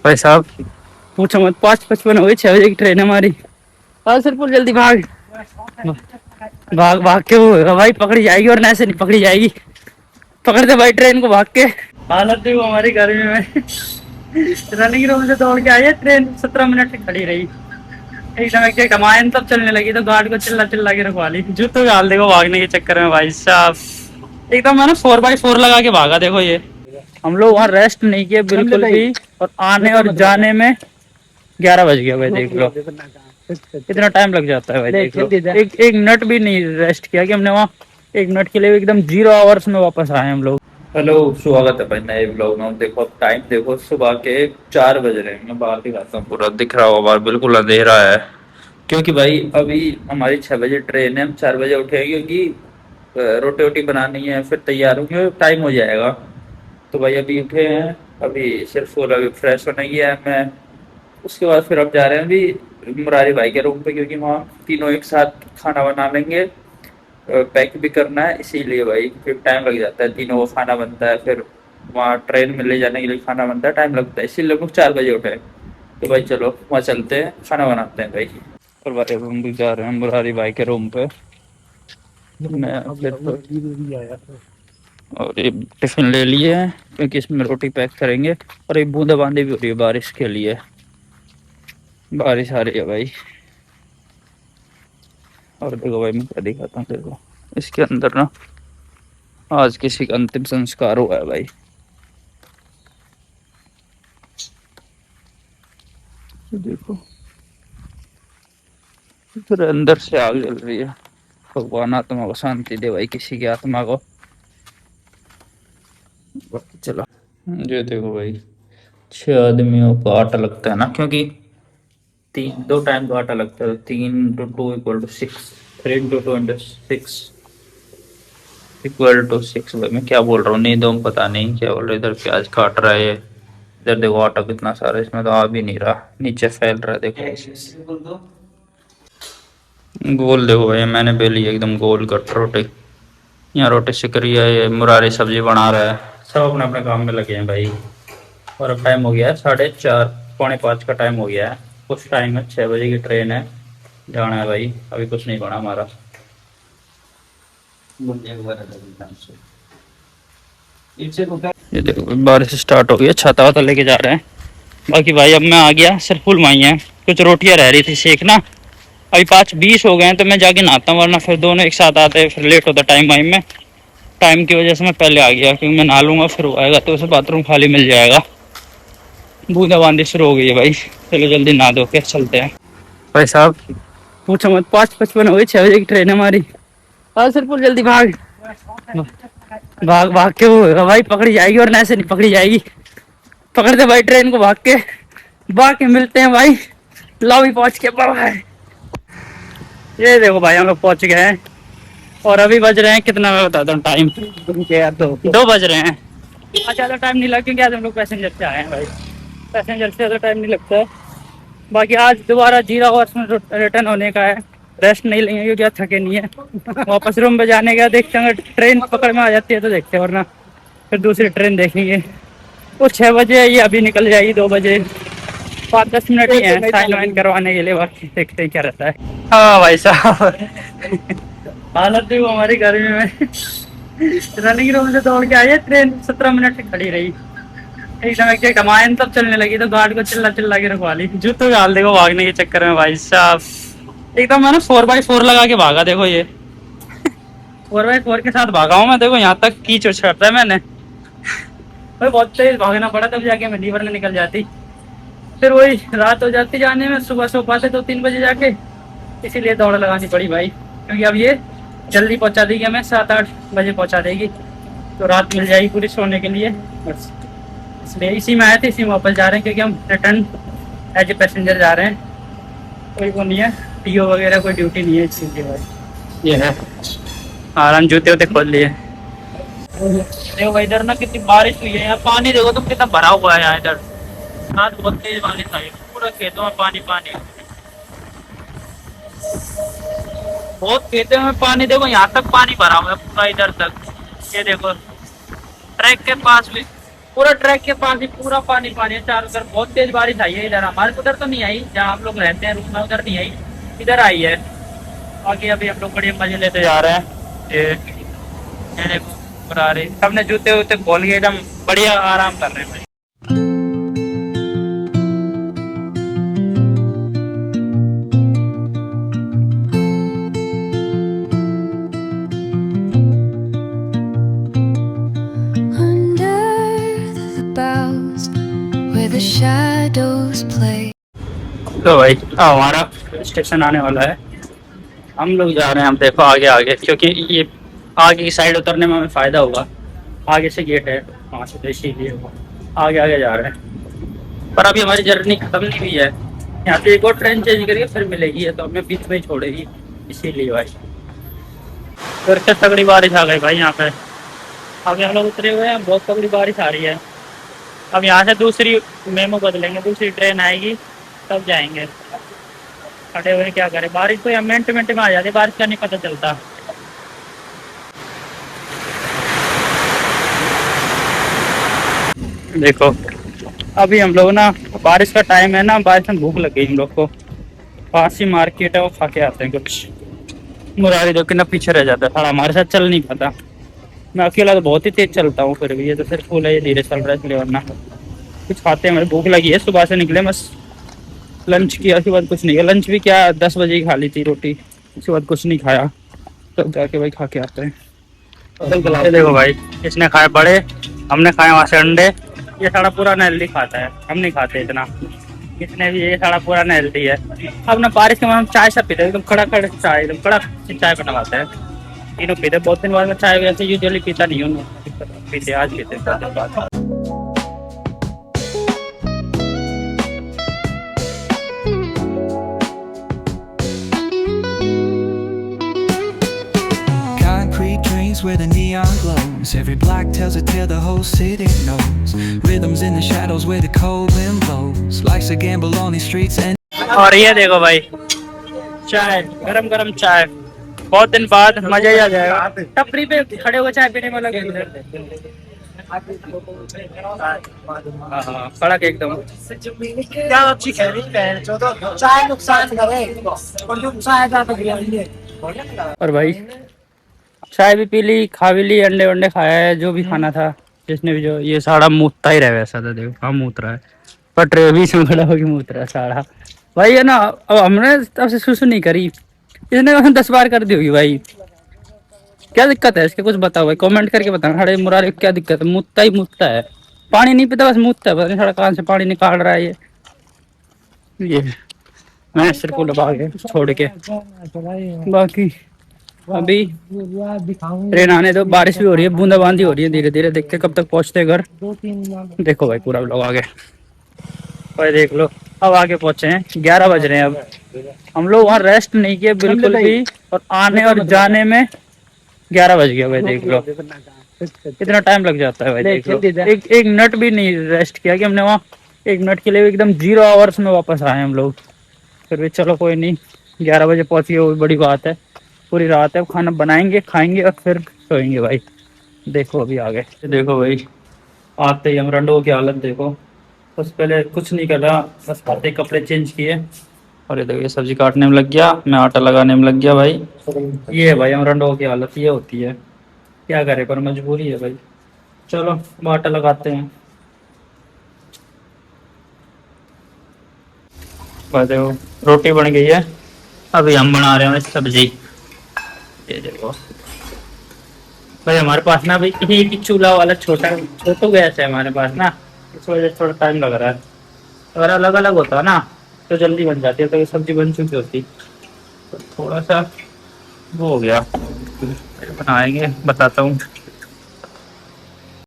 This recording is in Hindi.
भाई साहब पूछो मत, 5:55 हुई, 6 बजे की ट्रेन है हमारी। और सिर्फ जल्दी भाग भाग भाग के वो भाई पकड़ी जाएगी, और ऐसे नहीं पकड़ी जाएगी। पकड़ दे भाई ट्रेन को भाग के। हालत देखो हमारी गर्मी में। रनिंग रूम से दौड़ के आई है ट्रेन, 17 मिनट से खड़ी रही। एकदम एक हमायन तब चलने लगी तो गार्ड को चिल्ला चिल्ला के रखवा ली, जूतों डाल देखो भागने के चक्कर में भाई साहब। एकदम मैंने 4x4 लगा के भागा। देखो ये हम लोग वहाँ रेस्ट नहीं किए बिल्कुल भी, और आने और जाने में 11 बज गया भाई। देख लो कितना टाइम लग जाता है भाई। देख लो एक मिनट भी नहीं रेस्ट किया कि हमने वहाँ 1 मिनट के लिए। एकदम 0 आवर्स में वापस आए हम लोग। हेलो, स्वागत है भाई नए ब्लॉग में। देखो अब टाइम देखो, सुबह के 4 बज रहे हैं। मैं बाहर दिखाता हूँ, पूरा दिख रहा होगा बाहर, बिल्कुल अंधेरा है। क्योंकि भाई अभी हमारी 6 बजे ट्रेन है, हम 4 बजे उठेंगे क्योंकि रोटी वोटी बनानी है, फिर तैयार होंगे, टाइम हो जाएगा। तो भाई अभी उठे हैं, अभी सिर्फ वो अभी फ्रेश होने गया है मैं। उसके बाद फिर अब जा रहे हैं अभी मुरारी भाई के रूम पे, क्योंकि वहाँ तीनों एक साथ खाना बना लेंगे। पैक भी करना है, इसीलिए भाई फिर टाइम लग जाता है। तीनों को खाना बनता है, फिर वहाँ ट्रेन में ले जाने के लिए खाना बनता है, टाइम लगता है, इसीलिए लोग 4 बजे उठे। तो भाई चलो वहाँ चलते हैं, खाना बनाते हैं भाई। और भाई हम भी जा रहे हैं मुरारी भाई के रूम पे। मैं और ये टिफिन ले लिए हैं, क्योंकि इसमें रोटी पैक करेंगे। और एक बूंदाबांदी भी हो रही है बारिश के लिए, बारिश आ रही है भाई। और देखो भाई मैं क्या दिखाता हूँ, देखो इसके अंदर ना आज किसी का अंतिम संस्कार हुआ है भाई। तो देखो फिर अंदर से आग जल रही है। भगवान आत्मा को शांति दे भाई, किसी की आत्मा को। चलो ये देखो भाई, 6 आदमियों को आटा लगता है ना, क्योंकि तीन दो टाइम का आटा लगता है, 3 × 2 = 6, 3 × 2 = 6 =6। भाई मैं क्या बोल रहा हूँ, नींदों में पता नहीं क्या बोल रहा है। इधर प्याज काट रहा है, इधर देखो आटा कितना सारा, इसमें तो आ भी नहीं रहा, नीचे फैल रहा है। देखो गोल, देखो भाई मैंने बेली एकदम गोल कट रोटी। यहाँ रोटी सिक रही है, ये मुरारी सब्जी बना रहा है, सब अपने अपने काम में लगे हैं भाई। और अब टाइम हो गया है 4:30, 4:45 का टाइम हो गया है। कुछ टाइम है, 6 बजे की ट्रेन है, जाना है भाई। अभी कुछ नहीं बना हमारा। ये देखो बारिश स्टार्ट हो गई है, छाता वाता लेके जा रहे हैं। बाकी भाई अब मैं आ गया, सिर्फ फुल माई है, कुछ रोटियां रह रही थी सेकना। अभी 5:20 हो गए हैं, तो मैं जाके नहाता हूँ, वरना फिर दोनों एक साथ आते हैं, फिर लेट होता टाइम वाइम में। टाइम की वजह से मैं पहले आ गया, क्योंकि मैं नहा लूंगा, फिर वो आएगा तो उसे बाथरूम खाली मिल जाएगा। बूंदाबांदी शुरू हो गई है भाई, चलो जल्दी नहा धो के चलते हैं। भाई साहब पूछो मत, 5:55 हुई, 6 बजे की ट्रेन है हमारी। और सिर्फ जल्दी भाग भाग भाग के वो भाई पकड़ी जाएगी, और ऐसे नहीं पकड़ी जाएगी। पकड़ दे भाई ट्रेन को भाग के। भाग के मिलते हैं भाई लॉबी पहुंच के। बाय। ये देखो भाई हम लोग पहुंच गए हैं, और अभी बज रहे हैं कितना, मैं बताता हूँ टाइम। 2 बज रहे हैं। आज ज़्यादा टाइम नहीं लगा, क्योंकि आज हम लोग पैसेंजर से आए हैं भाई। पैसेंजर से ज़्यादा टाइम नहीं लगता है। बाकी आज दोबारा 0 आवर्स में रिटर्न होने का है। रेस्ट नहीं लेंगे क्योंकि आज थके नहीं है। वापस रूम पे जाने का देखते हैं, अगर ट्रेन पकड़ में आ जाती है तो देखते हैं, वरना फिर दूसरी ट्रेन देखेंगे। वो 6 बजे है, ये अभी निकल जाएगी 2 बजे। 5-10 मिनट ही है साइन वाइन करवाने के लिए, बाकी देखते हैं क्या रहता है। हाँ भाई साहब। हालत देखो हमारी गर्मी में। रनिंग रूम से दौड़ के आई है ट्रेन, 17 मिनट से खड़ी रही। एकदम एक हमायन तब चलने लगी तो गार्ड को चिल्ला चिल्ला के रखवा ली, जूतों डाल देखो भागने के चक्कर में भाई साहब। एकदम मैंने 4x4 लगा के भागा। देखो ये 4x4 के साथ भागा हूँ मैं। देखो यहाँ तक कीच उछाता है मैंने। भाई बहुत तेज भागना पड़ा, तब जाके मैं लीवर में निकल जाती। फिर वही रात हो जाती जाने में, सुबह सो पाते तो 3 बजे जाके, इसीलिए दौड़ लगानी पड़ी भाई। क्योंकि अब ये जल्दी पहुंचा देगी हमें, 7-8 बजे पहुंचा देगी, तो रात मिल जाएगी पूरी सोने के लिए। बस इसलिए इसी में आए थे, इसी में वापस जा रहे हैं, क्योंकि हम रिटर्न एज ए पैसेंजर जा रहे हैं। कोई वो नहीं है, टीओ वगैरह कोई ड्यूटी नहीं है इस चीज़ की भाई। ये है आराम, जूते वूते खोल लिए। देखो भाई इधर ना कितनी बारिश हुई है, यहाँ पानी देखो तुम कितना भरा हुआ है यहाँ। इधर रात बहुत तेज बारिश आई, पूरा खेतों में पानी पानी, बहुत खेतों में पानी। देखो यहाँ तक पानी भरा हुआ है पूरा, इधर तक। ये देखो ट्रैक के पास भी पूरा ट्रैक के पास ही पूरा पानी पानी है चारों तरफ। बहुत तेज बारिश आई है इधर, हमारे उधर तो नहीं आई, जहाँ हम लोग रहते हैं रूम में उधर नहीं आई, इधर आई है। बाकी अभी हम लोग बड़े मजे लेते जा रहे हैं। ये देखो आ रही, सबने जूते वूते खोल के एकदम बढ़िया आराम कर रहे हैं भाई। The shadows play. तो भाई हमारा स्टेशन आने वाला है, हम लोग जा रहे हैं। हम देखो आगे आगे, क्योंकि ये आगे की साइड उतरने में हमें फ़ायदा होगा। आगे से गेट है वहाँ से, तो इसीलिए आगे आगे जा रहे हैं। पर अभी हमारी जर्नी खत्म नहीं हुई है, यहाँ से एक और ट्रेन चेंज करके फिर मिलेगी, तो हमें बीच में ही छोड़ेगी, इसीलिए भाई। फिर से तगड़ी बारिश आ गई भाई यहाँ पे। अभी हम लोग उतरे हुए हैं, बहुत तगड़ी बारिश आ रही है। अब यहाँ से दूसरी मेमो बदलेंगे, दूसरी ट्रेन आएगी तब जाएंगे। खड़े हुए क्या करें, बारिश तो यहाँ मिनट मिनट में आ जाती है, बारिश का नहीं पता चलता। देखो अभी हम लोग ना, बारिश का टाइम है ना, बारिश में भूख लग गई हम लोग को। पास ही मार्केट है, वो खा के आते हैं कुछ। मुरारी जो कि ना पीछे रह जाता है, साला हमारे साथ चल नहीं पाता। मैं अकेला तो बहुत ही तेज चलता हूँ, फिर भी ये तो सिर्फ फूल है, ये धीरे चल रहा है इसलिए। वरना कुछ खाते हैं, मुझे भूख लगी है, सुबह से निकले बस लंच किया, उसके बाद कुछ नहीं किया। लंच भी क्या 10 बजे ही खा ली थी रोटी, उसके बाद कुछ नहीं खाया। तब जाके भाई खा के आते हैं। ये देखो भाई, इसने खाए बड़े, हमने खाए वहाँ से अंडे। ये सारा पूरा हेल्दी खाता है, हम नहीं खाते इतना। इसने भी, ये सारा पूरा हेल्दी है। अब ना बारिश के मौसम चाय सब पीते हैं, एकदम कड़क कड़क चाय, एकदम कड़क चाय बनवाते हैं, तीनों पीते। बहुत दिन बाद में चाय वैसे यूजुअली पीता नहीं हूँ, पीते आज पीते बहुत दिन बाद। Where the neon glows, every block tells a tale the whole city knows. Rhythms in the shadows where the cold wind blows. Life's a gamble on these streets and और ये देखो भाई, चाय, गरम गरम चाय, बहुत दिन बाद मजा ही आ जाएगा। टपरी पे खड़े हुए चाय पीने में लगे, हाँ कड़क एकदम। क्या अच्छी खैरी पहन चो तो चाय नुकसान करे और जो चाय ज्यादा गिरा। और भाई चाय भी पी ली, खा भी ली, अंडे वंडे खाया है, जो भी खाना था जिसने भी। जो ये साड़ा मूतता ही रहे वैसा, तो देखो हाँ मूत रहा है, पटरे बीच में खड़ा होकर मूत रहा है साड़ा भाई, है ना। अब हमने तब से सुसु नहीं करी, इसने 10 बार कर दी होगी भाई। क्या दिक्कत है इसके, कुछ बताओ भाई, कमेंट करके बताओ। अरे मुरारी क्या दिक्कत है, मुतता ही मुतता है, पानी नहीं पीता, बस मुतता है। पता नहीं सारा कहाँ से पानी निकाल रहा है ये मैं सिर्फ को दबा के छोड़ के। बाकी अभी ट्रेन आने दो, बारिश भी हो रही है, बूंदाबांदी हो रही है धीरे धीरे, देखते कब तक पहुंचते हैं घर। देखो भाई पूरा लोग आगे भाई, देख लो अब आगे पहुंचे हैं, 11 बज रहे हैं। अब हम लोग वहाँ रेस्ट नहीं किए बिल्कुल भी, और आने और जाने में 11 बज गया भाई। देख लो कितना टाइम लग जाता है भाई, देख लो। एक मिनट भी नहीं रेस्ट किया कि हमने वहाँ, 1 मिनट के लिए एकदम 0 आवर्स में वापस आए हम लोग। फिर भी चलो कोई नहीं, 11 बजे पहुंच गए, वो बड़ी बात है। पूरी रात है, खाना बनाएंगे, खाएंगे और फिर सोएंगे भाई। देखो अभी आगे देखो भाई, आते ही हम रंडो की हालत देखो। बस पहले कुछ नहीं कर रहा, बस आते कपड़े चेंज किए, और ये देखो ये सब्जी काटने में लग गया, मैं आटा लगाने में लग गया भाई। ये है भाई हम रंडो की हालत, ये होती है, क्या करे, पर मजबूरी है भाई। चलो आटा लगाते हैं। बस देखो रोटी बन गई है, अभी हम बना रहे हैं सब्जी। ये देखो भाई, हमारे पास ना भाई एक ही चूल्हा वाला छोटा गैस है हमारे पास ना, इस वजह से थोड़ा टाइम लग रहा है। अगर अलग अलग होता ना तो जल्दी बन जाती है, तो ये सब्जी बन चुकी होती, तो थोड़ा सा वो हो गया। बनाएंगे, बताता हूँ।